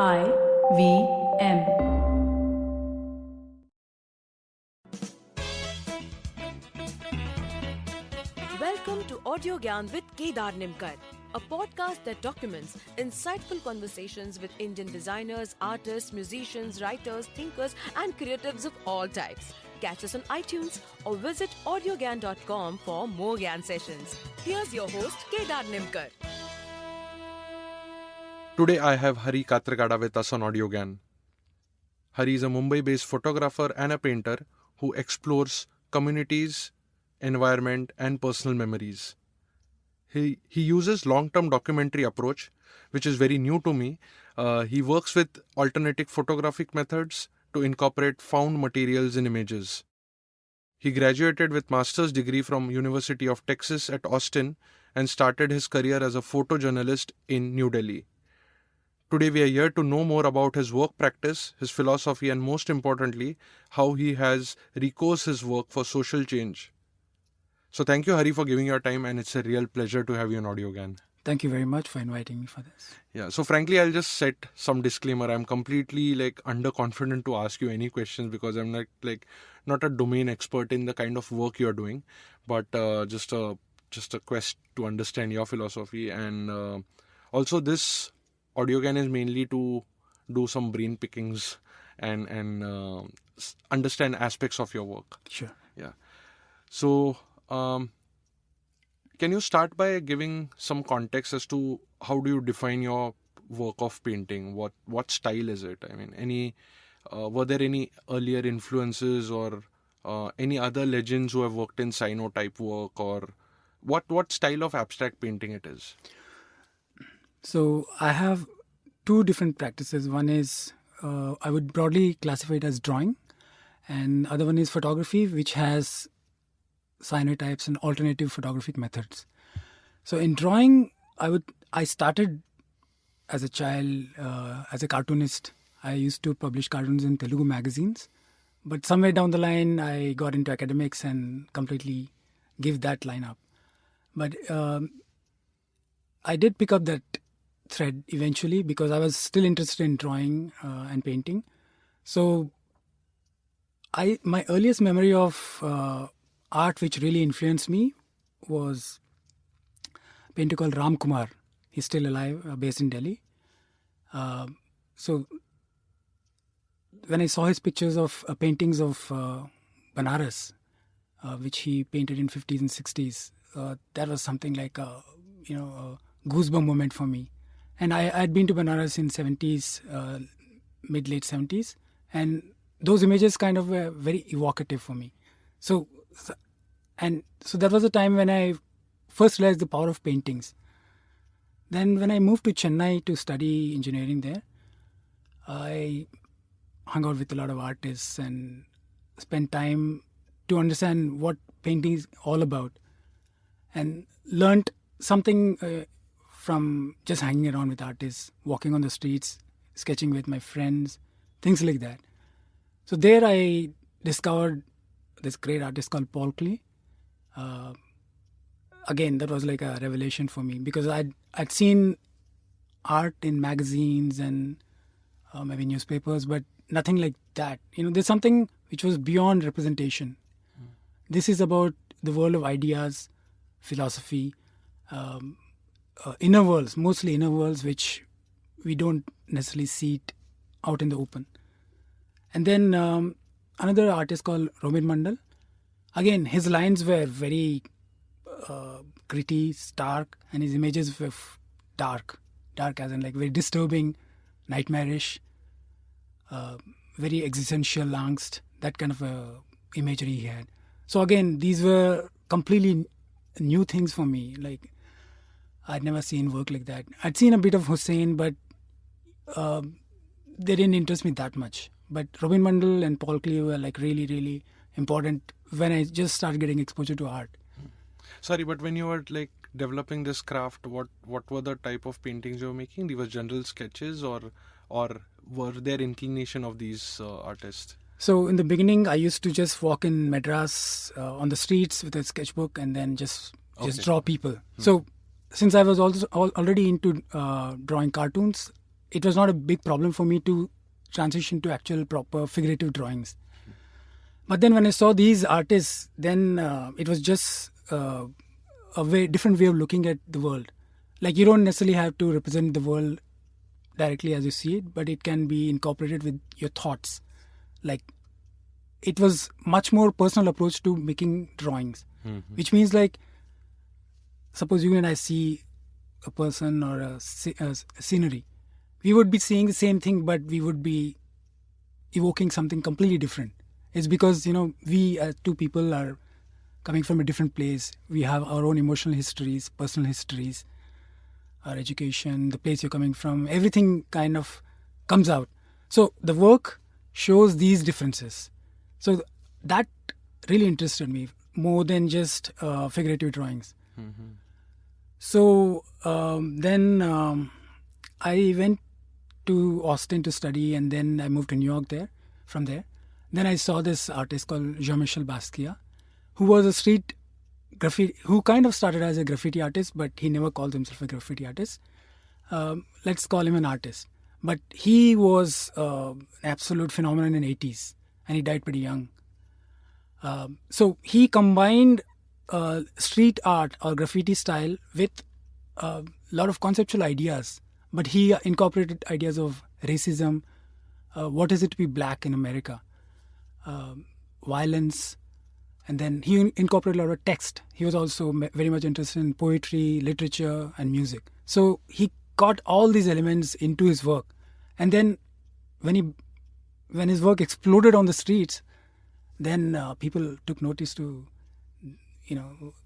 IVM. Welcome to Audiogyan with Kedar Nimkar, a podcast that documents insightful conversations with Indian designers, artists, musicians, writers, thinkers, and creatives of all types. Catch us on iTunes or visit audiogyan.com for more Gyan sessions. Here's your host, Kedar Nimkar. Today I have Hari Katragadda with us on Audiogyan. Hari is a Mumbai-based photographer and a painter who explores communities, environment and personal memories. He uses long-term documentary approach, which is very new to me. He works with alternative photographic methods to incorporate found materials in images. He graduated with master's degree from University of Texas at Austin and started his career as a photojournalist in New Delhi. Today we are here to know more about his work practice, his philosophy and most importantly, how he has recourse his work for social change. So thank you, Hari, for giving your time, and it's a real pleasure to have you on Audiogyan. Thank you very much for inviting me for this. Yeah, so frankly, I'll just set some disclaimer. I'm completely underconfident to ask you any questions because I'm not a domain expert in the kind of work you're doing, but just a quest to understand your philosophy. And also this Audiogyan is mainly to do some brain pickings and understand aspects of your work. Sure. Yeah. So, can you start by giving some context as to how do you define your work of painting? What style is it? I mean, were there any earlier influences or any other legends who have worked in cyanotype work, or what style of abstract painting it is? So I have two different practices. One is I would broadly classify it as drawing, and other one is photography, which has cyanotypes and alternative photographic methods. So in drawing, I started as a child as a cartoonist. I used to publish cartoons in Telugu magazines, but somewhere down the line I got into academics and completely gave that line up. But I did pick up that thread eventually because I was still interested in drawing and painting. So my earliest memory of art which really influenced me was a painter called Ram Kumar. He's still alive, based in Delhi. So when I saw his pictures of paintings of Banaras, which he painted in 50s and 60s, that was something like a goosebump moment for me. And I'd been to Banaras in 70s, mid-late 70s, and those images kind of were very evocative for me. So that was the time when I first realized the power of paintings. Then when I moved to Chennai to study engineering there, I hung out with a lot of artists and spent time to understand what painting is all about, and learned something from just hanging around with artists, walking on the streets, sketching with my friends, things like that. So there I discovered this great artist called Paul Klee. Again, that was like a revelation for me because I'd seen art in magazines and maybe newspapers, but nothing like that. There's something which was beyond representation. This is about the world of ideas, philosophy, inner worlds, mostly inner worlds, which we don't necessarily see it out in the open. And then another artist called Robin Mandal. Again, his lines were very gritty, stark, and his images were dark as in like very disturbing, nightmarish, very existential angst, that kind of imagery he had. So again, these were completely new things for me. Like, I'd never seen work like that. I'd seen a bit of Hussein, but they didn't interest me that much. But Robin Mandal and Paul Klee were like really, really important when I just started getting exposure to art. Sorry, but when you were developing this craft, what were the type of paintings you were making? These were general sketches, or were there inclination of these artists? So in the beginning, I used to just walk in Madras on the streets with a sketchbook and then just draw people. So since I was also already into drawing cartoons, it was not a big problem for me to transition to actual proper figurative drawings. But then when I saw these artists, then it was just a different way of looking at the world. Like, you don't necessarily have to represent the world directly as you see it, but it can be incorporated with your thoughts. Like, it was much more personal approach to making drawings, which means, like, suppose you and I see a person or a scenery, we would be seeing the same thing, but we would be evoking something completely different. It's because, we as two people are coming from a different place. We have our own emotional histories, personal histories, our education, the place you're coming from, everything kind of comes out. So the work shows these differences. So that really interested me more than just figurative drawings. So then I went to Austin to study, and then I moved to New York from there. Then I saw this artist called Jean-Michel Basquiat, who was a street graffiti, who kind of started as a graffiti artist, but he never called himself a graffiti artist. Let's call him an artist. But he was an absolute phenomenon in the 80s, and he died pretty young. So he combined street art or graffiti style with a lot of conceptual ideas, but he incorporated ideas of racism, what is it to be black in America, violence, and then he incorporated a lot of text. He was also very much interested in poetry, literature, and music. So he got all these elements into his work. And then when his work exploded on the streets, then people took notice to,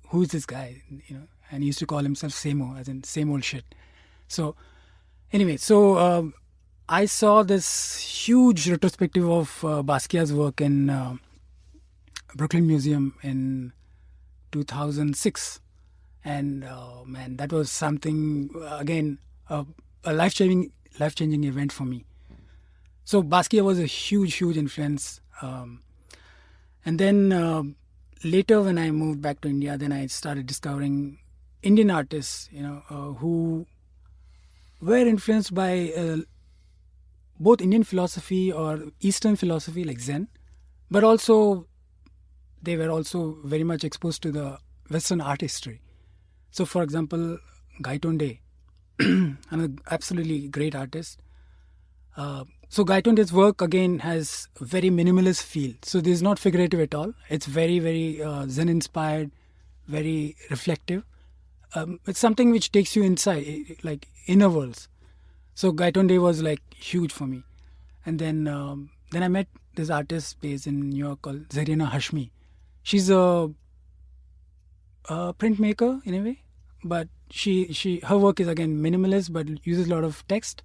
who is this guy, and he used to call himself Samo, as in same old shit. So anyway, I saw this huge retrospective of Basquiat's work in Brooklyn Museum in 2006. And man, that was something, again, a life-changing event for me. So Basquiat was a huge influence. And then later when I moved back to India, then I started discovering Indian artists, who were influenced by both Indian philosophy or Eastern philosophy like Zen, but also they were also very much exposed to the Western art history. So for example, Gaitonde, another absolutely great artist. So Gaitonde's work again has a very minimalist feel. So this is not figurative at all. It's very, very Zen inspired, very reflective. It's something which takes you inside, like inner worlds. So Gaitonde was like huge for me. And then I met this artist based in New York called Zarina Hashmi. She's a printmaker in a way, but her work is again minimalist but uses a lot of text.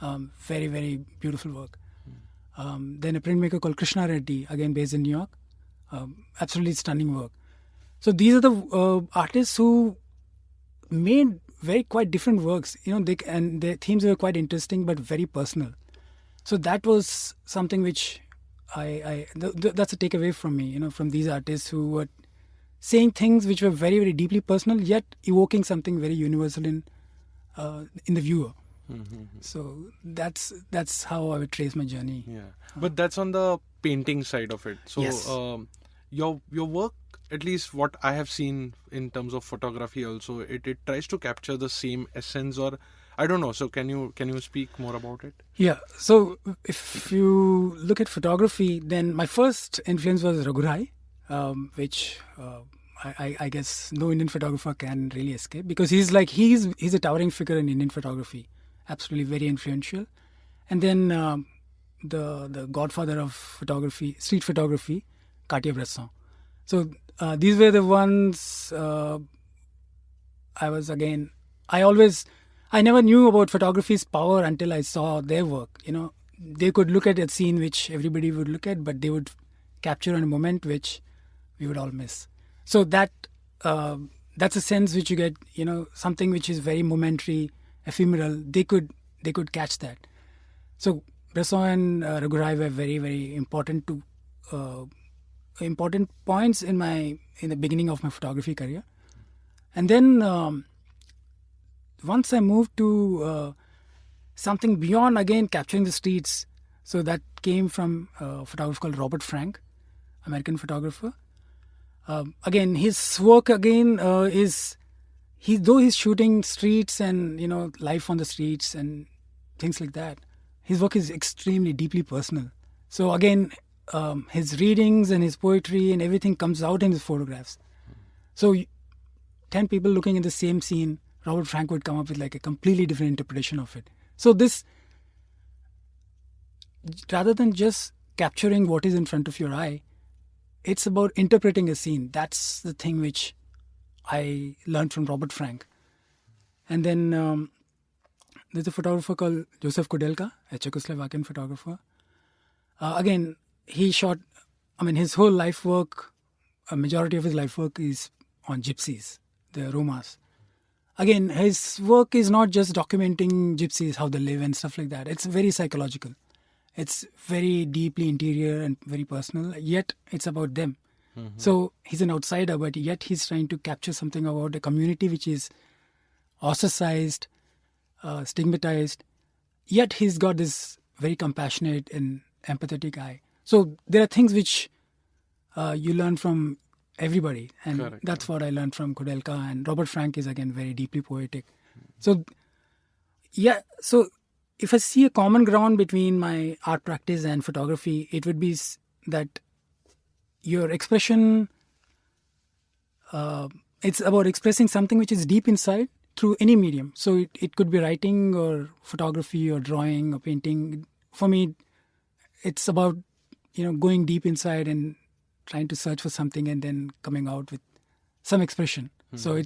Very, very beautiful work. Then a printmaker called Krishna Reddy, again based in New York. Absolutely stunning work. So these are the artists who made quite different works, and their themes were quite interesting but very personal. So that was something which that's a takeaway from me, from these artists who were saying things which were very, very deeply personal, yet evoking something very universal in the viewer. So that's how I would trace my journey. Yeah, but that's on the painting side of it. So yes. Your work, at least what I have seen in terms of photography also, it tries to capture the same essence, or I don't know. So can you speak more about it? Yeah. So if you look at photography, then my first influence was Raghurai, which I guess no Indian photographer can really escape, because he's a towering figure in Indian photography, absolutely very influential. And then the godfather of photography, street photography, Cartier-Bresson. So these were the ones I never knew about photography's power until I saw their work. They could look at a scene which everybody would look at, but they would capture in a moment which we would all miss. So that's a sense which you get, something which is very momentary, ephemeral. They could catch that. So Bresson and Raghurai were very, very important points in the beginning of my photography career. And then once I moved to something beyond, again, capturing the streets. So that came from a photographer called Robert Frank, American photographer. Again, his work is, though he's shooting streets and, life on the streets and things like that, his work is extremely deeply personal. So again, his readings and his poetry and everything comes out in his photographs. So 10 people looking at the same scene, Robert Frank would come up with like a completely different interpretation of it. So this, rather than just capturing what is in front of your eye, it's about interpreting a scene. That's the thing which I learned from Robert Frank. And then there's a photographer called Joseph Kudelka, a Czechoslovakian photographer. Again, he shot, his whole life work, a majority of his life work is on gypsies, the Romas. Again, his work is not just documenting gypsies, how they live and stuff like that. It's very psychological. It's very deeply interior and very personal, yet it's about them. Mm-hmm. So he's an outsider, but yet he's trying to capture something about a community which is ostracized, stigmatized, yet he's got this very compassionate and empathetic eye. So there are things which you learn from everybody, and correct. That's what I learned from Kudelka, and Robert Frank is again very deeply poetic. So if I see a common ground between my art practice and photography, it would be that your expression, it's about expressing something which is deep inside through any medium. So it could be writing or photography or drawing or painting. For me, it's about, going deep inside and trying to search for something and then coming out with some expression. Mm-hmm.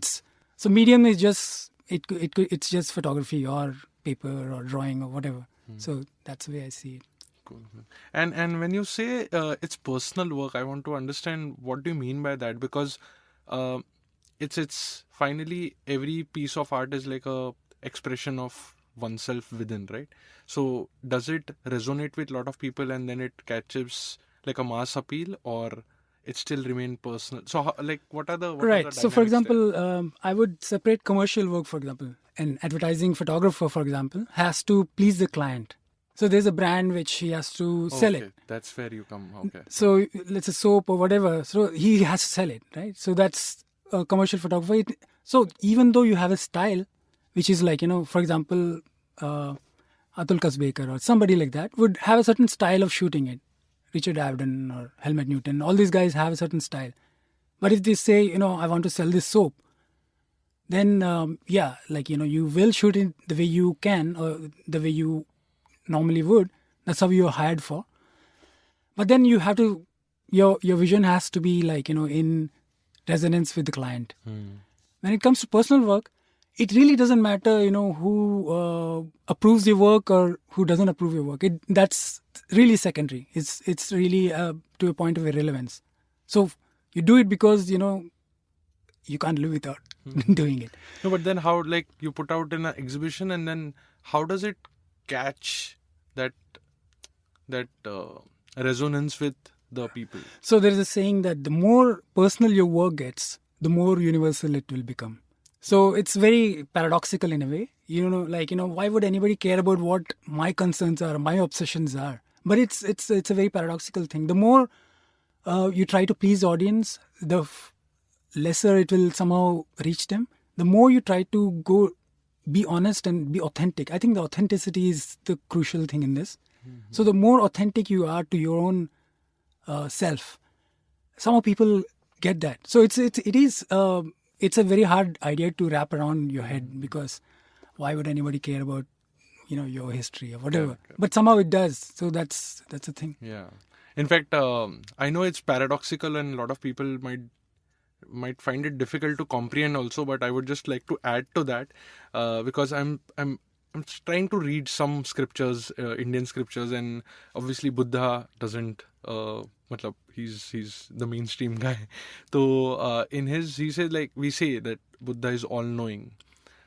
So medium is just, it's just photography or paper or drawing or whatever. So that's the way I see it. Cool. And when you say it's personal work, I want to understand what do you mean by that, because it's finally every piece of art is like a expression of oneself within, right? So does it resonate with a lot of people and then it catches like a mass appeal, or it still remain personal? So what are the right? So for example, I would separate commercial work, for example. An advertising photographer, for example, has to please the client. So there's a brand which he has to sell it. That's where you come. Okay. So let's say soap or whatever. So he has to sell it, right? So that's a commercial photographer. So even though you have a style, which is like, for example, Atul Kasbekar or somebody like that would have a certain style of shooting it. Richard Avedon or Helmut Newton, all these guys have a certain style. But if they say, I want to sell this soap, then, you will shoot it the way you can or the way you normally would. That's how you're hired for. But then you have to, your vision has to be like, in resonance with the client. When it comes to personal work, it really doesn't matter, who approves your work or who doesn't approve your work. That's really secondary. It's really to a point of irrelevance. So you do it because, you can't live without doing it. No, but then how, you put out in an exhibition and then how does it catch that resonance with the people? So there is a saying that the more personal your work gets, the more universal it will become. So it's very paradoxical in a way. Why would anybody care about what my concerns are, my obsessions are? But it's a very paradoxical thing. The more you try to please the audience, the lesser it will somehow reach them. The more you try to go be honest and be authentic. I think the authenticity is the crucial thing in this. Mm-hmm. So the more authentic you are to your own self, somehow people get that. So it's a very hard idea to wrap around your head, because why would anybody care about your history or whatever? Yeah. But somehow it does. So that's the thing. Yeah. In fact, I know it's paradoxical and a lot of people might find it difficult to comprehend also, but I would just like to add to that because I'm trying to read some scriptures, Indian scriptures, and obviously Buddha doesn't he's the mainstream guy. So in his, he said, we say that Buddha is all knowing.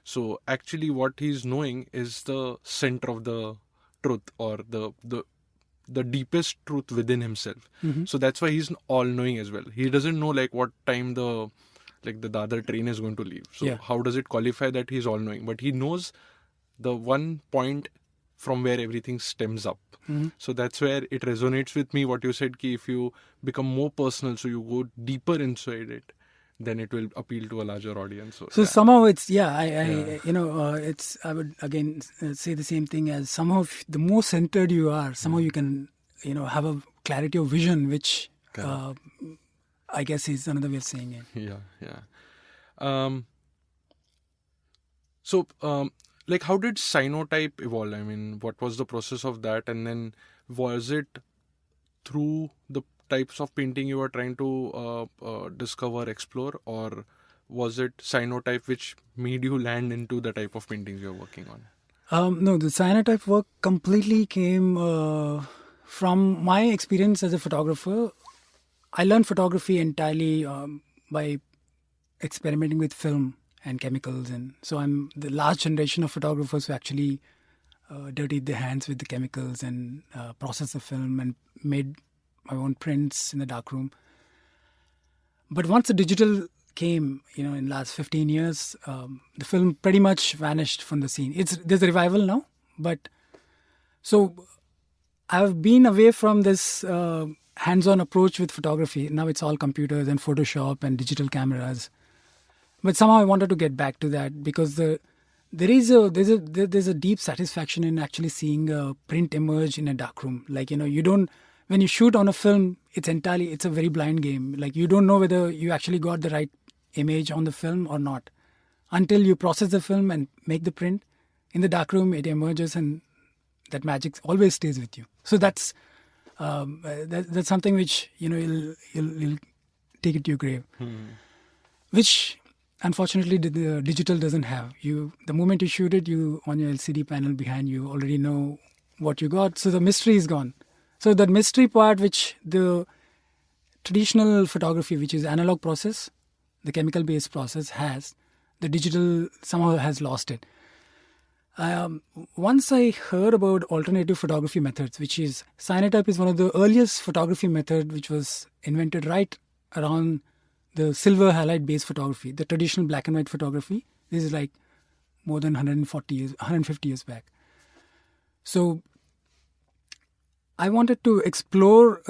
So actually what he's knowing is the center of the truth, or the deepest truth within himself. Mm-hmm. So that's why he's all knowing as well. He doesn't know what time the other train is going to leave. So how does it qualify that he's all knowing? But he knows the one point from where everything stems up. Mhm. So that's where it resonates with me what you said, ki if you become more personal, so you go deeper inside it, then it will appeal to a larger audience. So yeah. somehow it's Yeah. it's I would again say the same thing as somehow the more centered you are, somehow you can have a clarity of vision, which I guess is another way of saying it. Yeah. So, how did cyanotype evolve? I mean, what was the process of that? And then was it through the types of painting you were trying to discover, explore, or was it cyanotype which made you land into the type of paintings you're working on? No, the cyanotype work completely came from my experience as a photographer. I learned photography entirely by experimenting with film and chemicals, and so I'm the last generation of photographers who actually dirtied their hands with the chemicals and processed the film and made my own prints in the darkroom. But once the digital came, in the last 15 years, the film pretty much vanished from the scene. There's a revival now, but so I've been away from this hands-on approach with photography. Now it's all computers and Photoshop and digital cameras. But somehow I wanted to get back to that because there's a deep satisfaction in actually seeing a print emerge in a darkroom. Like when you shoot on a film, it's a very blind game. Like you don't know whether you actually got the right image on the film or not until you process the film and make the print. In the darkroom, it emerges, and that magic always stays with you. So that's something which you'll take it to your grave, which unfortunately the digital doesn't have. The moment you shoot it, you on your LCD panel behind you already know what you got. So the mystery is gone. So that mystery part, which the traditional photography, which is analog process, the chemical-based process has, the digital somehow has lost it. Once I heard about alternative photography methods, which is cyanotype is one of the earliest photography method which was invented right around the silver halide-based photography, the traditional black and white photography. This is like more than 150 years back. So I wanted to explore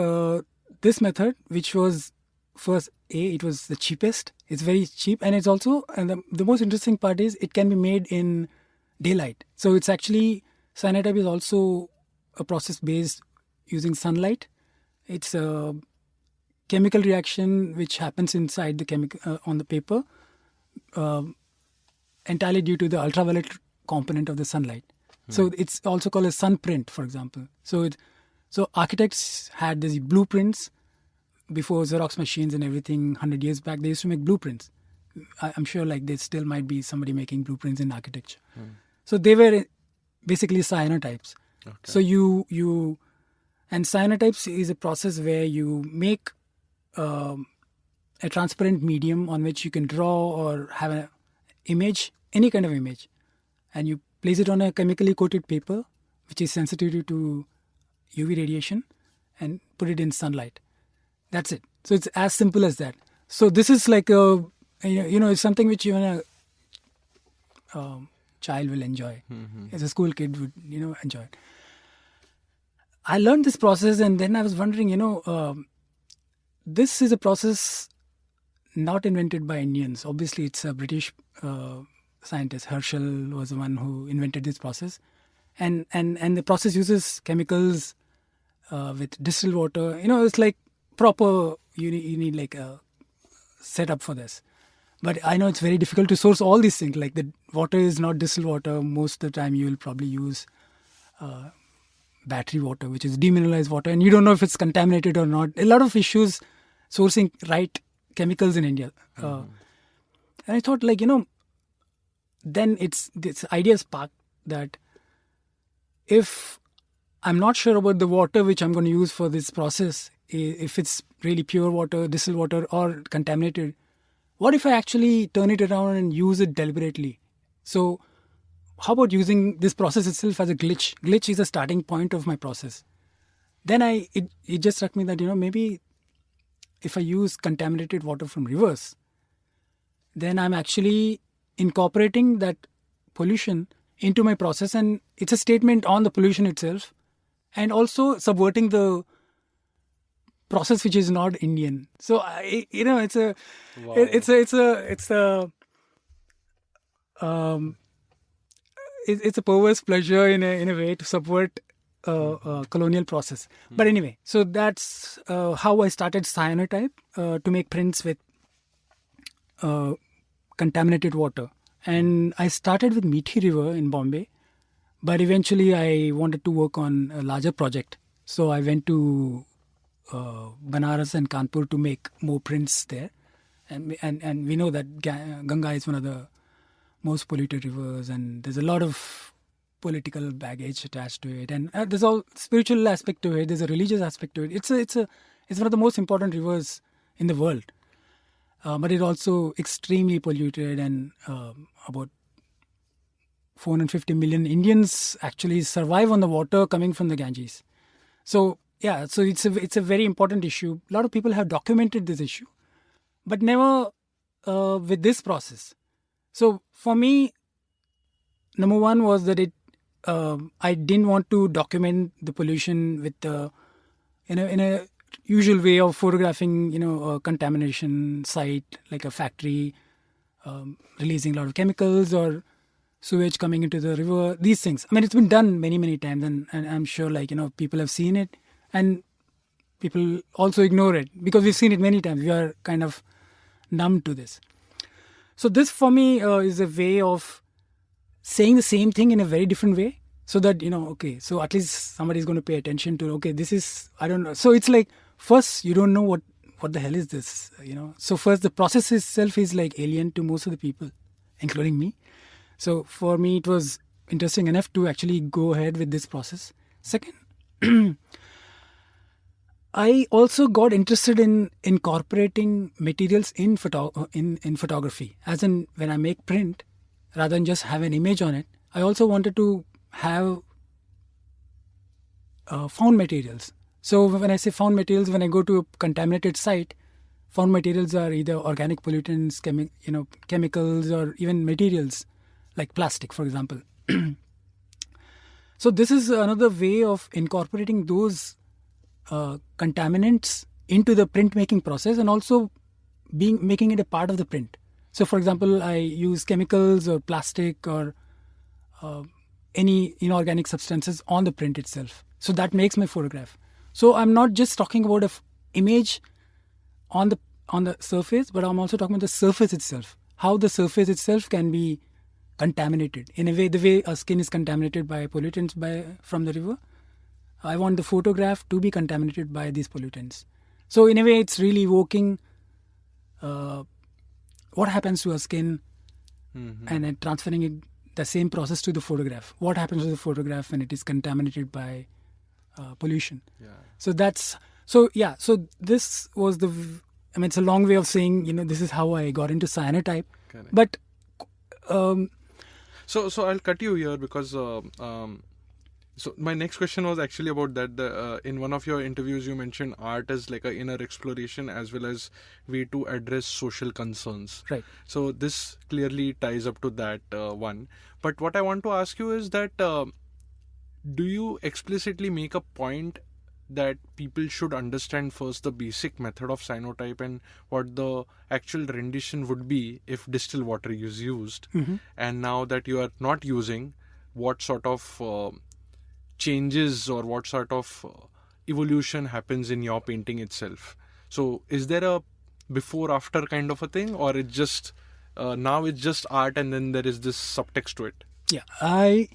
this method, which was first, it was the cheapest. It's very cheap, and it's also, and the most interesting part is it can be made in daylight. So it's actually, cyanotype is also a process based using sunlight. It's a chemical reaction which happens inside the chemical on the paper, entirely due to the ultraviolet component of the sunlight. So it's also called a sun print, for example. So architects had these blueprints before Xerox machines and everything. 100 years back, they used to make blueprints. I'm sure there still might be somebody making blueprints in architecture. So they were basically cyanotypes. Okay. So and cyanotypes is a process where you make a transparent medium on which you can draw or have an image, any kind of image, and you place it on a chemically coated paper, which is sensitive to UV radiation, and put it in sunlight. That's it. So it's as simple as that. So this is like it's something which even a child will enjoy. As a school kid would, enjoy it. I learned this process, and then I was wondering, this is a process not invented by Indians. Obviously, it's a British scientist. Herschel was the one who invented this process, and the process uses chemicals with distilled water. It's like proper. You need like a setup for this. But I know it's very difficult to source all these things. Like the water is not distilled water. Most of the time, you will probably use battery water, which is demineralized water, and you don't know if it's contaminated or not. A lot of issues sourcing right chemicals in India. And I thought, then this idea sparked that if I'm not sure about the water which I'm going to use for this process, if it's really pure water, distilled water, or contaminated, what if I actually turn it around and use it deliberately? So how about using this process itself as a glitch? Glitch is a starting point of my process. Then it just struck me that, maybe if I use contaminated water from rivers, then I'm actually incorporating that pollution into my process, and it's a statement on the pollution itself, and also subverting the process which is not Indian. So it's a Wow. it's a perverse pleasure in a way to subvert colonial process. But anyway, so that's how I started cyanotype to make prints with contaminated water. And I started with Meethi River in Bombay, but eventually I wanted to work on a larger project. So I went to Banaras and Kanpur to make more prints there. And we know that Ganga is one of the most polluted rivers, and there's a lot of political baggage attached to it, and there's all spiritual aspect to it. There's a religious aspect to it. It's one of the most important rivers in the world, but it's also extremely polluted, and about 450 million Indians actually survive on the water coming from the Ganges. So yeah, so it's a very important issue. A lot of people have documented this issue, but never with this process. So for me, number one was that I didn't want to document the pollution with in a usual way of photographing, a contamination site like a factory releasing a lot of chemicals or sewage coming into the river. These things. I mean, it's been done many, many times, and I'm sure people have seen it, and people also ignore it because we've seen it many times. We are kind of numb to this. So this for me is a way of saying the same thing in a very different way, so that, okay, so at least somebody is going to pay attention to, okay, this is, I don't know. So it's like, first, you don't know what the hell is this, So first, the process itself is like alien to most of the people, including me. So for me, it was interesting enough to actually go ahead with this process. Second, I also got interested in incorporating materials in photography. As in, when I make print, rather than just have an image on it, I also wanted to have found materials. So when I say found materials, when I go to a contaminated site, found materials are either organic pollutants, chemicals, or even materials like plastic, for example. So this is another way of incorporating those contaminants into the printmaking process, and also making it a part of the print. So, for example, I use chemicals or plastic or any inorganic substances on the print itself. So that makes my photograph. So I'm not just talking about an image on the surface, but I'm also talking about the surface itself. How the surface itself can be contaminated in a way, the way our skin is contaminated by pollutants from the river. I want the photograph to be contaminated by these pollutants. So in a way, it's really evoking what happens to our skin, and then transferring the same process to the photograph. What happens to the photograph when it is contaminated by pollution? Yeah. So this was it's a long way of saying, this is how I got into cyanotype. Correct. But so I'll cut you here because so my next question was actually about that. In one of your interviews, you mentioned art as like an inner exploration as well as way to address social concerns. Right. So this clearly ties up to that one. But what I want to ask you is that do you explicitly make a point that people should understand first the basic method of cyanotype and what the actual rendition would be if distilled water is used? Mm-hmm. And now that you are not using, what sort of changes or what sort of evolution happens in your painting itself? So is there a before after kind of a thing, or it just now it's just art and then there is this subtext to it? Yeah, I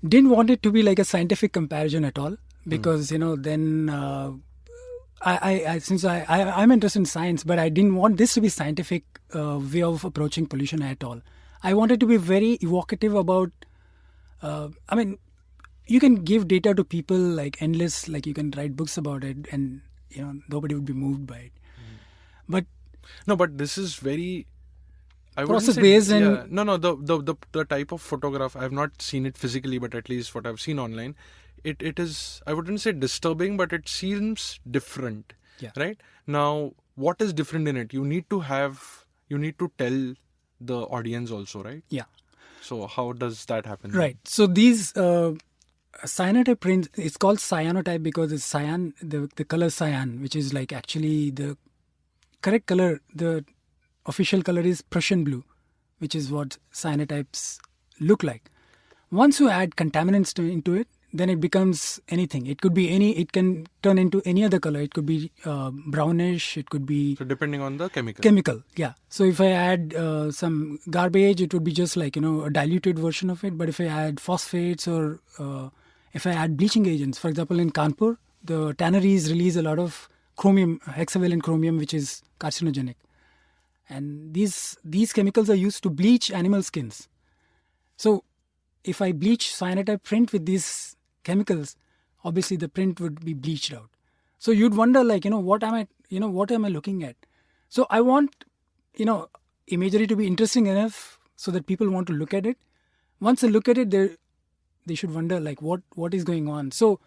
didn't want it to be like a scientific comparison at all, because then I'm interested in science, but I didn't want this to be scientific way of approaching pollution at all. I wanted to be very evocative about you can give data to people like endless, like you can write books about it, and nobody would be moved by it. But this is very process based, and the type of photograph, I've not seen it physically, but at least what I've seen online, it is, I wouldn't say disturbing, but it seems different. Yeah. Right now, what is different in it? You need to tell the audience also, right? Yeah. So how does that happen? Right. So these cyanotype prints, it's called cyanotype because it's cyan, the color cyan, which is like actually the correct color. The official color is Prussian blue, which is what cyanotypes look like. Once you add contaminants into it, then it becomes anything. It could be it can turn into any other color. It could be brownish. It could be... So depending on the chemical. Chemical, yeah. So if I add some garbage, it would be just like, a diluted version of it. But if I add phosphates or if I add bleaching agents, for example, in Kanpur, the tanneries release a lot of chromium, hexavalent chromium, which is carcinogenic. And these chemicals are used to bleach animal skins. So if I bleach cyanotype print with these chemicals, obviously the print would be bleached out. So you'd wonder, like, what am I looking at? So I want, imagery to be interesting enough so that people want to look at it. Once they look at it, they should wonder, like, what is going on. So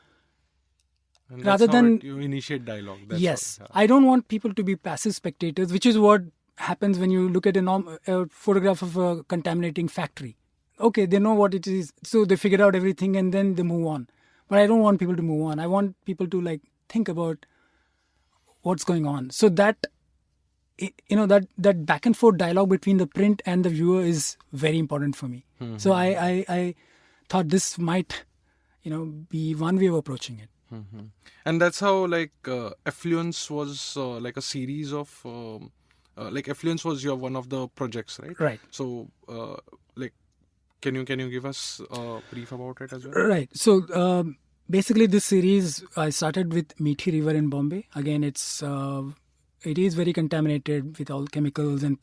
And rather than you initiate dialogue. That's yes, all, yeah. I don't want people to be passive spectators, which is what happens when you look at a photograph of a contaminating factory. Okay, they know what it is, so they figure out everything and then they move on. But I don't want people to move on. I want people to, like, think about what's going on. So that that back and forth dialogue between the print and the viewer is very important for me. Mm-hmm. So I thought this might be one way of approaching it. Mm-hmm. And that's how, like, Effluence was like a series of like Effluence was your one of the projects, right? Right. So like, can you give us a brief about it as well? Right. So basically, this series I started with Meethi River in Bombay. Again, it is very contaminated with all chemicals and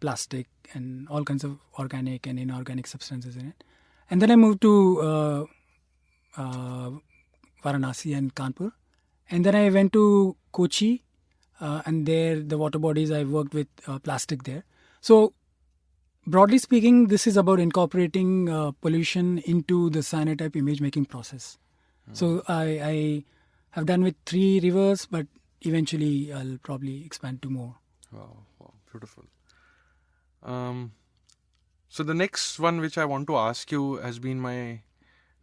plastic and all kinds of organic and inorganic substances in it. And then I moved to Varanasi and Kanpur. And then I went to Kochi, and there the water bodies I worked with plastic there. So broadly speaking, this is about incorporating pollution into the cyanotype image making process. So I have done with 3 rivers, but eventually I'll probably expand to more. Wow, beautiful. So the next one which I want to ask you has been my,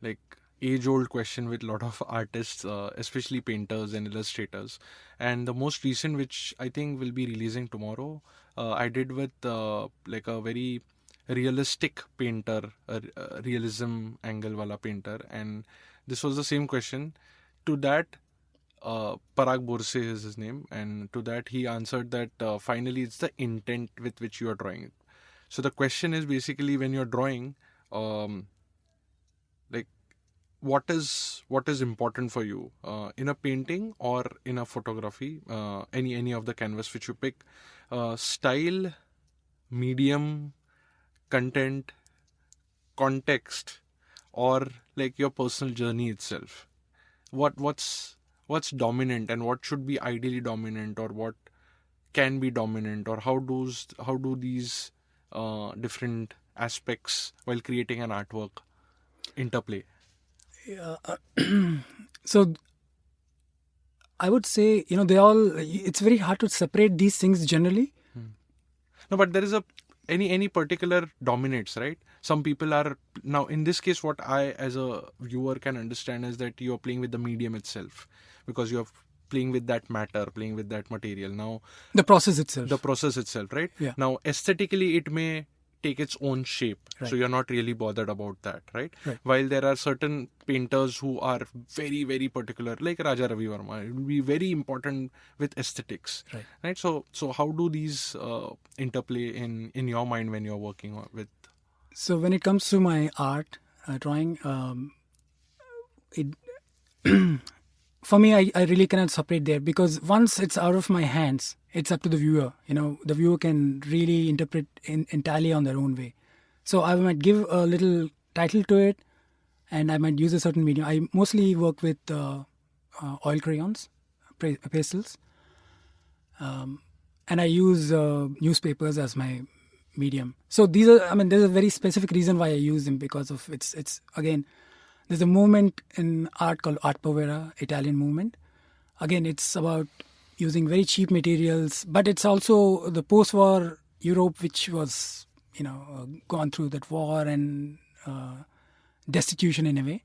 like, age-old question with a lot of artists, especially painters and illustrators. And the most recent, which I think will be releasing tomorrow, I did with like a very realistic painter, a realism angle wala painter. And this was the same question. To that, Parag Borse is his name. And to that, he answered that finally it's the intent with which you are drawing it. So the question is basically, when you're drawing, like, what is important for you in a painting or in a photography, any of the canvas which you pick, style, medium, content, context, or like your personal journey itself? What's dominant and what should be ideally dominant, or what can be dominant, or how do these different aspects while creating an artwork interplay? So I would say, it's very hard to separate these things generally. No, but there is any particular dominates, right? Some people are, now in this case, what I as a viewer can understand is that you're playing with the medium itself, because you're playing with that matter, playing with that material. Now the process itself, right? Yeah. Now aesthetically it may take its own shape, right. So you're not really bothered about that, right? Right. While there are certain painters who are very, very particular, like Raja Ravi Verma, it will be very important with aesthetics, right? So how do these interplay in your mind when you're working with? So when it comes to my art drawing, for me, I really cannot separate there, because once it's out of my hands, it's up to the viewer. The viewer can really interpret entirely on their own way. So I might give a little title to it, and I might use a certain medium. I mostly work with oil crayons, pastels, and I use newspapers as my medium. So there's a very specific reason why I use them, because of it's again, there's a movement in art called Art Povera, Italian movement. Again, it's about using very cheap materials, but it's also the post-war Europe, which was, gone through that war and destitution in a way.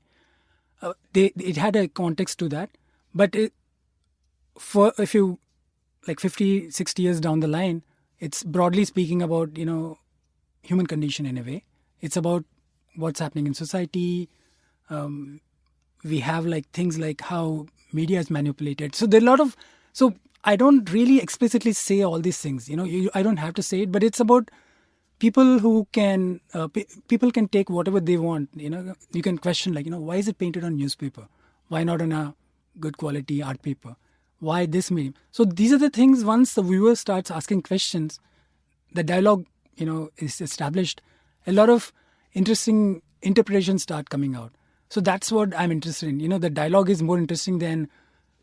It had a context to that, but if you 50, 60 years down the line, it's broadly speaking about human condition in a way. It's about what's happening in society. We have things like how media is manipulated. So there are a lot of. So I don't really explicitly say all these things. I don't have to say it, but it's about people who can people can take whatever they want. You can question why is it painted on newspaper? Why not on a good quality art paper? Why this medium? So these are the things. Once the viewer starts asking questions, the dialogue is established. A lot of interesting interpretations start coming out. So that's what I'm interested in. The dialogue is more interesting than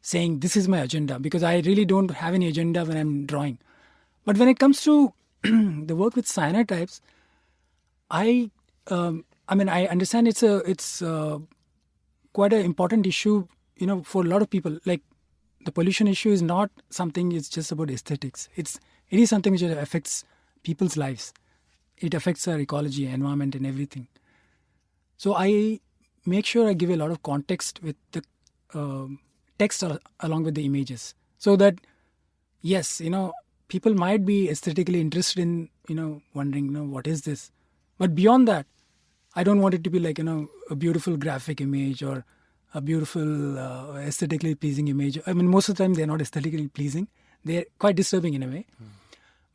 saying this is my agenda, because I really don't have any agenda when I'm drawing. But when it comes to the work with cyanotypes, I understand it's quite an important issue, for a lot of people. Like the pollution issue is not something. It's just about aesthetics. It is something which affects people's lives. It affects our ecology, environment, and everything. So I make sure I give a lot of context with the text along with the images, so that yes, people might be aesthetically interested in wondering what is this, but beyond that, I don't want it to be like a beautiful graphic image or a beautiful aesthetically pleasing image. I mean, most of the time they're not aesthetically pleasing. They're quite disturbing in a way,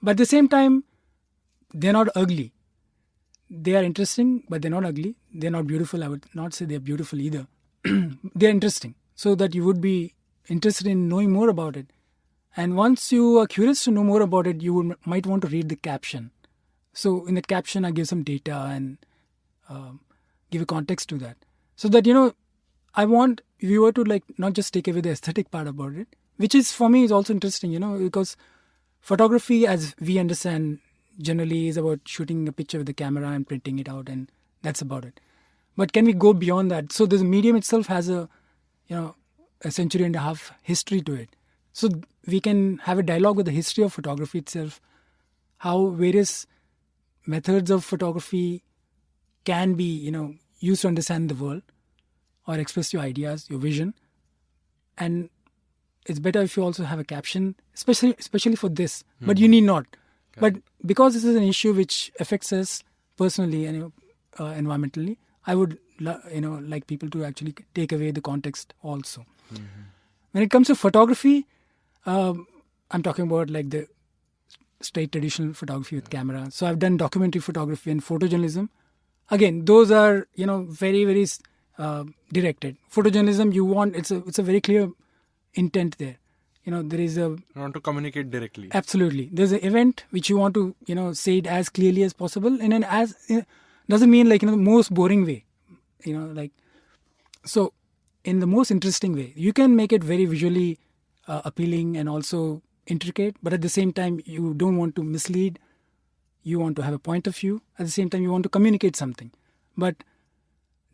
but at the same time, they're not ugly. They are interesting, but they're not ugly. They're not beautiful. I would not say they're beautiful either. They're interesting, so that you would be interested in knowing more about it. And once you are curious to know more about it, you might want to read the caption. So in the caption, I give some data and give a context to that. So that, I want viewer to not just take away the aesthetic part about it, which is for me is also interesting, because photography, as we understand, generally is about shooting a picture with the camera and printing it out, and that's about it. But can we go beyond that? So the medium itself has a century and a half history to it. So we can have a dialogue with the history of photography itself, how various methods of photography can be, used to understand the world or express your ideas, your vision. And it's better if you also have a caption, especially for this, but you need not. Okay. But because this is an issue which affects us personally and environmentally, I would like people to actually take away the context also. Mm-hmm. When it comes to photography, I'm talking about the straight traditional photography with camera. So I've done documentary photography and photojournalism. Again, those are very, very directed. Photojournalism, it's a very clear intent there. There is You want to communicate directly. Absolutely. There's an event which you want to say it as clearly as possible, and then doesn't mean the most boring way. So in the most interesting way, you can make it very visually appealing and also intricate, but at the same time you don't want to mislead. You want to have a point of view. At the same time you want to communicate something. But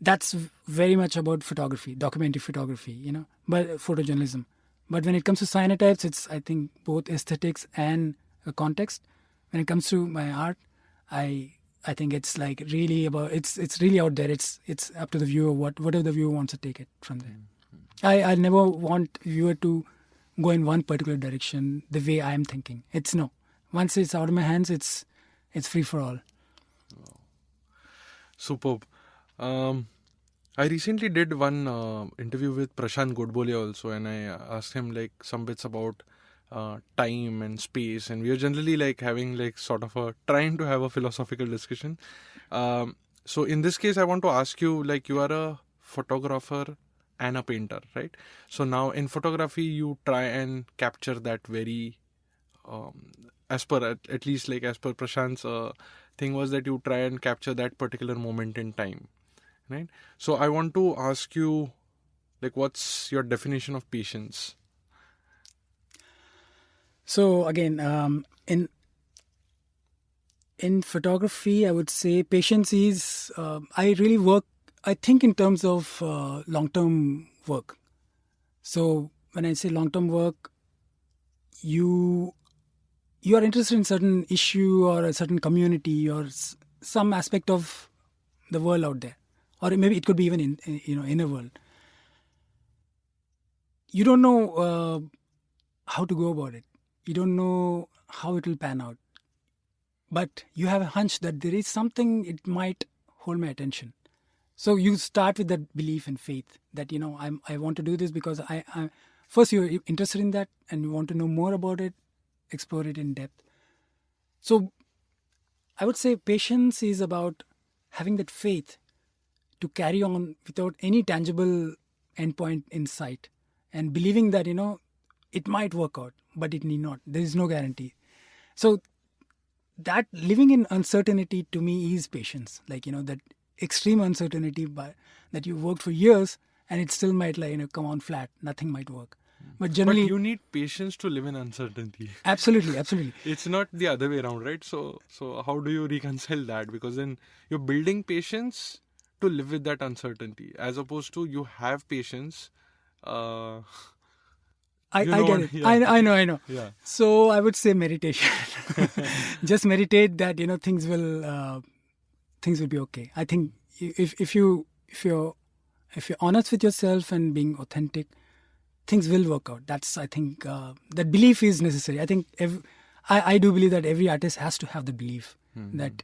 that's very much about photography, documentary photography, but photojournalism. But when it comes to cyanotypes, it's, I think, both aesthetics and a context. When it comes to my art, I think it's really about, it's really out there. It's up to the viewer, whatever the viewer wants to take it from there. Mm-hmm. I never want viewer to go in one particular direction the way I am thinking. It's no. Once it's out of my hands, it's free for all. Wow. Superb. I recently did one interview with Prashant Godbole also, and I asked him some bits about time and space, and we are generally having sort of trying to have a philosophical discussion. So in this case, I want to ask you, you are a photographer and a painter, right? So now in photography, you try and capture that very, as per Prashant's thing was that you try and capture that particular moment in time. Right. So I want to ask you, what's your definition of patience? So again, in photography, I would say patience is. I really work. I think in terms of long-term work. So when I say long-term work, you are interested in certain issue or a certain community or some aspect of the world out there, or maybe it could be even in inner world. You don't know how to go about it. You don't know how it will pan out. But you have a hunch that there is something, it might hold my attention. So you start with that belief and faith that, I want to do this because I first you're interested in that and you want to know more about it, explore it in depth. So I would say patience is about having that faith to carry on without any tangible endpoint in sight, and believing that, it might work out, but it need not. There is no guarantee. So that living in uncertainty to me is patience. Like, that extreme uncertainty that you worked for years and it still might come on flat. Nothing might work. But generally, you need patience to live in uncertainty. Absolutely. It's not the other way around, right? So how do you reconcile that? Because then you're building patience to live with that uncertainty, as opposed to you have patience. I get it. Yeah. I know. Yeah. So I would say meditation. Just meditate that things will be okay. I think if you're honest with yourself and being authentic, things will work out. That's, I think, that belief is necessary. I think I do believe that every artist has to have the belief that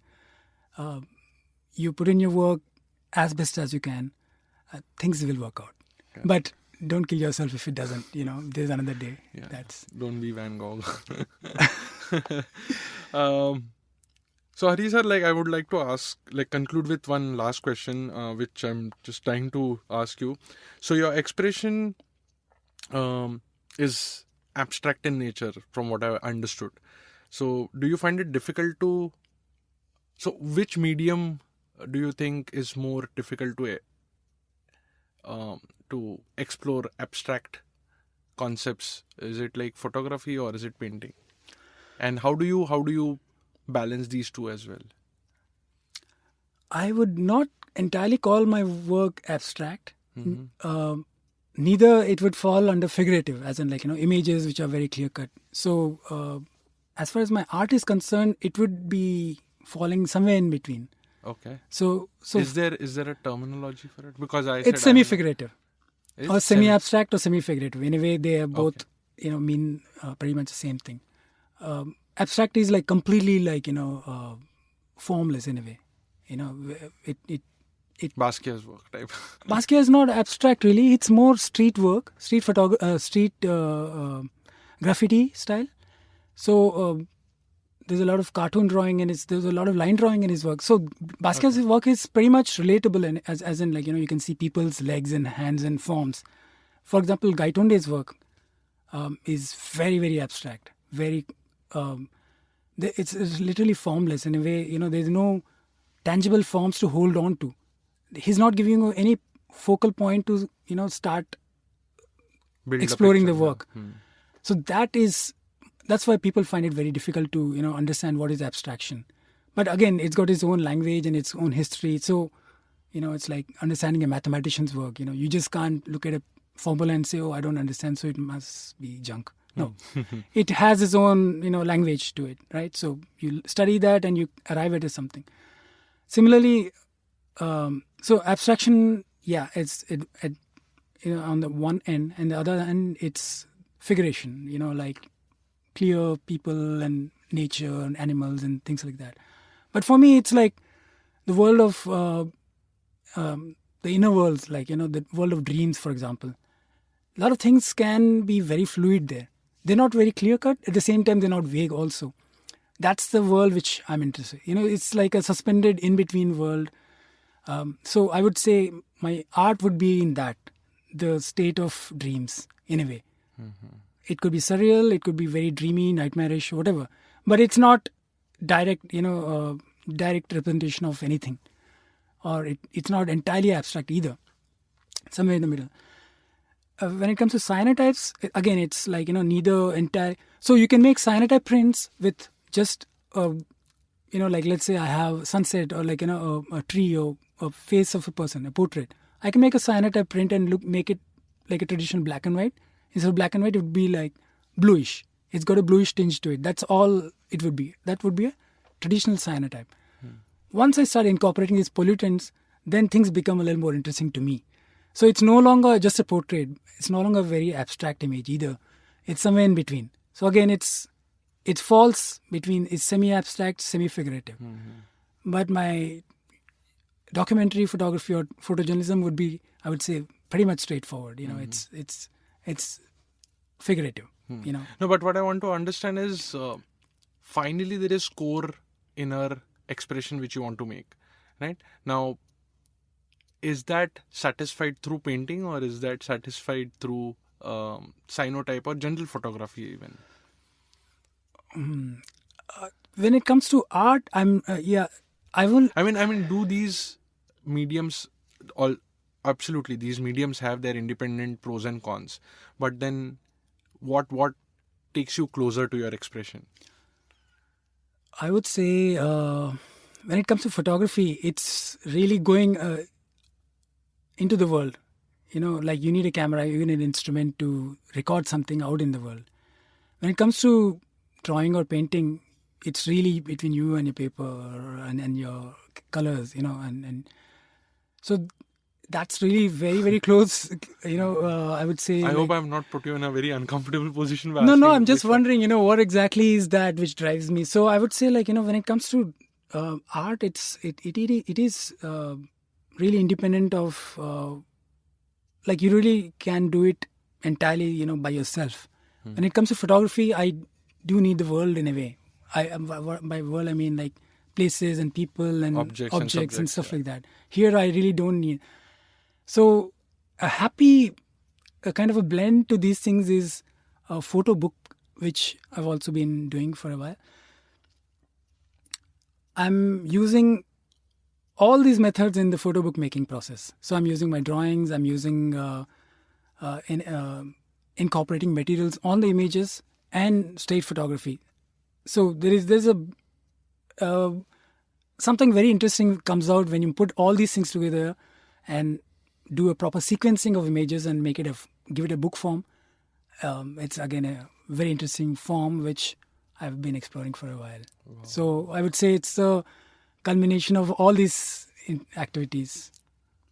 you put in your work as best as you can, things will work out. Yeah. But don't kill yourself if it doesn't. There's another day. Yeah. Don't be Van Gogh. So Hari sir, I would like to conclude with one last question, which I'm just trying to ask you. So your expression is abstract in nature, from what I understood. So do you find it difficult to? So which medium do you think is more difficult to explore abstract concepts? Is it like photography or is it painting? And how do you balance these two as well? I would not entirely call my work abstract. Mm-hmm. Neither it would fall under figurative, as in images which are very clear cut. So as far as my art is concerned, it would be falling somewhere in between. Okay. So is there a terminology for it? Because it's semi-figurative, or semi-abstract or semi-figurative. In a way, they are both mean pretty much the same thing. Abstract is completely formless in a way. It Basquiat's work type. Basquiat is not abstract really. It's more street work, street graffiti style. So there's a lot of cartoon drawing and there's a lot of line drawing in his work. So Basquiat's work is pretty much relatable, and as in you can see people's legs and hands and forms. For example, Gaitonde's work is very, very abstract. Very, it's literally formless in a way. There's no tangible forms to hold on to. He's not giving you any focal point to start exploring the work. Yeah. So that's why people find it very difficult to understand what is abstraction. But again, it's got its own language and its own history. So it's like understanding a mathematician's work. You just can't look at a formula and say, oh, I don't understand, so it must be junk. No, it has its own language to it, right? So you study that and you arrive at something. Similarly, so abstraction, it's on the one end, and the other end it's figuration. Like clear people and nature and animals and things like that. But for me, it's like the world of the inner worlds, the world of dreams, for example. A lot of things can be very fluid there. They're not very clear-cut. At the same time, they're not vague also. That's the world which I'm interested in. It's like a suspended in-between world. So I would say my art would be in that, the state of dreams, in a way. Mm-hmm. It could be surreal, it could be very dreamy, nightmarish, whatever. But it's not direct, direct representation of anything. Or it's not entirely abstract either. Somewhere in the middle. When it comes to cyanotypes, again, it's neither entire. So you can make cyanotype prints with just, let's say I have sunset or a tree or a face of a person, a portrait. I can make a cyanotype print and make it like a traditional black and white. Instead of black and white, it would be like bluish. It's got a bluish tinge to it. That's all it would be. That would be a traditional cyanotype. once I start incorporating these pollutants, then things become a little more interesting to me. So it's no longer just a portrait. It's no longer a very abstract image either. It's somewhere in between. So again, it falls between, it's semi-abstract, semi-figurative. But my documentary photography or photojournalism would be, I would say, pretty much straightforward. It's figurative. No, but what I want to understand is, finally there is core inner expression which you want to make, right? Now, is that satisfied through painting, or is that satisfied through cyanotype or general photography even? When it comes to art, I will. I mean, do these mediums absolutely, these mediums have their independent pros and cons, but then what takes you closer to your expression? I would say when it comes to photography, it's really going into the world. Like you need a camera, you need an instrument to record something out in the world. When it comes to drawing or painting, it's really between you and your paper and your colors, and so that's really very, very close. I would say. I hope I have not put you in a very uncomfortable position. No, I'm just wondering, what exactly is that which drives me. So I would say, when it comes to art, it is really independent of, you really can do it entirely, by yourself. When it comes to photography, I do need the world in a way. By world, I mean like places and people and objects and stuff like that. Here, I really don't need. So a kind of a blend to these things is a photo book, which I've also been doing for a while. I'm using all these methods in the photo book making process. So I'm using my drawings, I'm using incorporating materials on the images and straight photography. So there's something very interesting comes out when you put all these things together and do a proper sequencing of images and give it a book form. It's again a very interesting form which I've been exploring for a while. Wow. So I would say it's a culmination of all these activities.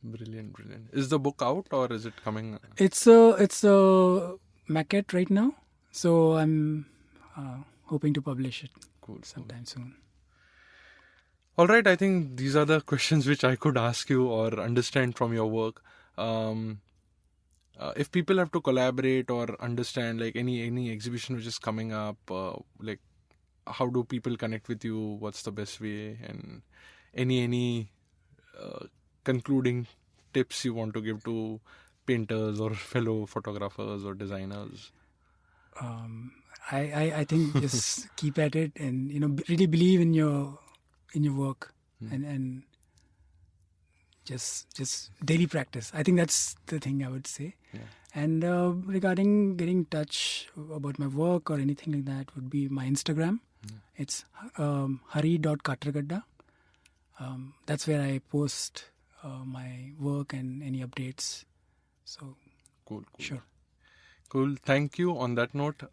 Brilliant. Is the book out or is it coming? It's a maquette right now. So I'm hoping to publish it sometime soon. All right, I think these are the questions which I could ask you or understand from your work. If people have to collaborate or understand like any exhibition which is coming up, like how do people connect with you? What's the best way? And any concluding tips you want to give to painters or fellow photographers or designers? I think just keep at it and really believe in your work and just daily practice. I think that's the thing I would say. Yeah. And regarding getting in touch about my work or anything like that would be my Instagram. It's Hari.Katragadda. That's where I post my work and any updates. So Cool. Sure. Cool. Thank you. On that note,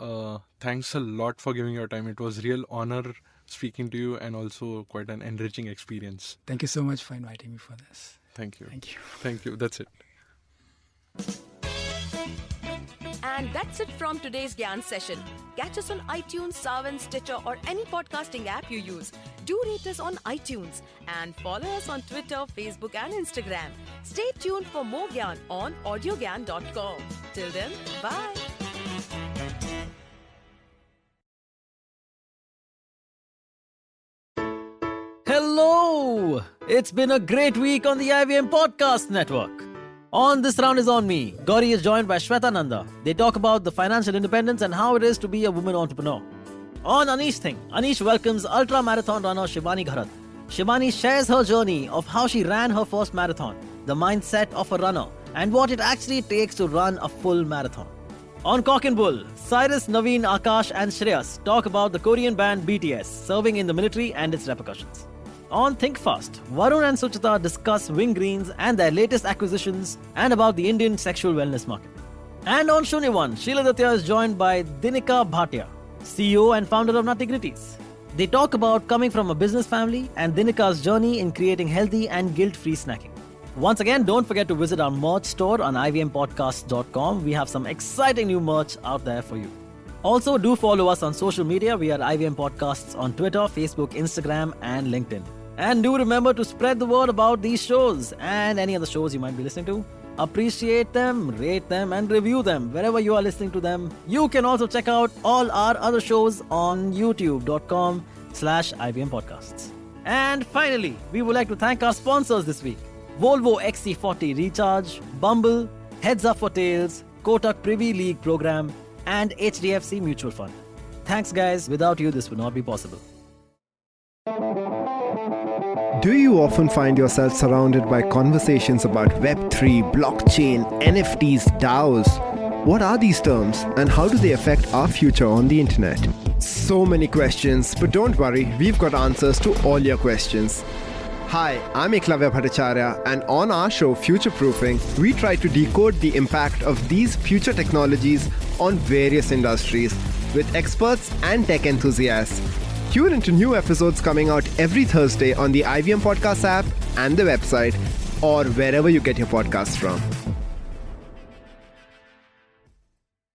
thanks a lot for giving your time. It was real honor speaking to you and also quite an enriching experience. Thank you so much for inviting me for this. Thank you. Thank you. That's it. And that's it from today's Gyan session. Catch us on iTunes, Savan, Stitcher or any podcasting app you use. Do rate us on iTunes and follow us on Twitter, Facebook and Instagram. Stay tuned for more Gyan on Audiogyan.com. Till then, bye. Hello! It's been a great week on the IVM Podcast Network. On This Round is on Me, Gauri is joined by Shweta Nanda. They talk about the financial independence and how it is to be a woman entrepreneur. On Anish Thing, Anish welcomes ultra-marathon runner Shivani Gharat. Shivani shares her journey of how she ran her first marathon, the mindset of a runner, and what it actually takes to run a full marathon. On Cock and Bull, Cyrus, Naveen, Akash and Shreyas talk about the Korean band BTS serving in the military and its repercussions. On Think Fast, Varun and Suchita discuss Wing Greens and their latest acquisitions and about the Indian sexual wellness market. And on Shunyavan, Sheila Datya is joined by Dinika Bhatia, CEO and founder of Nuttigrities. They talk about coming from a business family and Dinika's journey in creating healthy and guilt-free snacking. Once again, don't forget to visit our merch store on ivmpodcast.com. We have some exciting new merch out there for you. Also, do follow us on social media. We are IVM Podcasts on Twitter, Facebook, Instagram, and LinkedIn. And do remember to spread the word about these shows and any other shows you might be listening to. Appreciate them, rate them, and review them wherever you are listening to them. You can also check out all our other shows on youtube.com/IVM Podcasts. And finally, we would like to thank our sponsors this week. Volvo XC40 Recharge, Bumble, Heads Up for Tails, Kotak Privy League Program, and HDFC Mutual Fund. Thanks guys, without you this would not be possible. Do you often find yourself surrounded by conversations about Web3, blockchain, NFTs, DAOs? What are these terms and how do they affect our future on the internet? So many questions, but don't worry, we've got answers to all your questions. Hi, I'm Eklavya Bhattacharya, and on our show Future Proofing, we try to decode the impact of these future technologies on various industries with experts and tech enthusiasts. Tune into new episodes coming out every Thursday on the IVM Podcast app and the website, or wherever you get your podcasts from.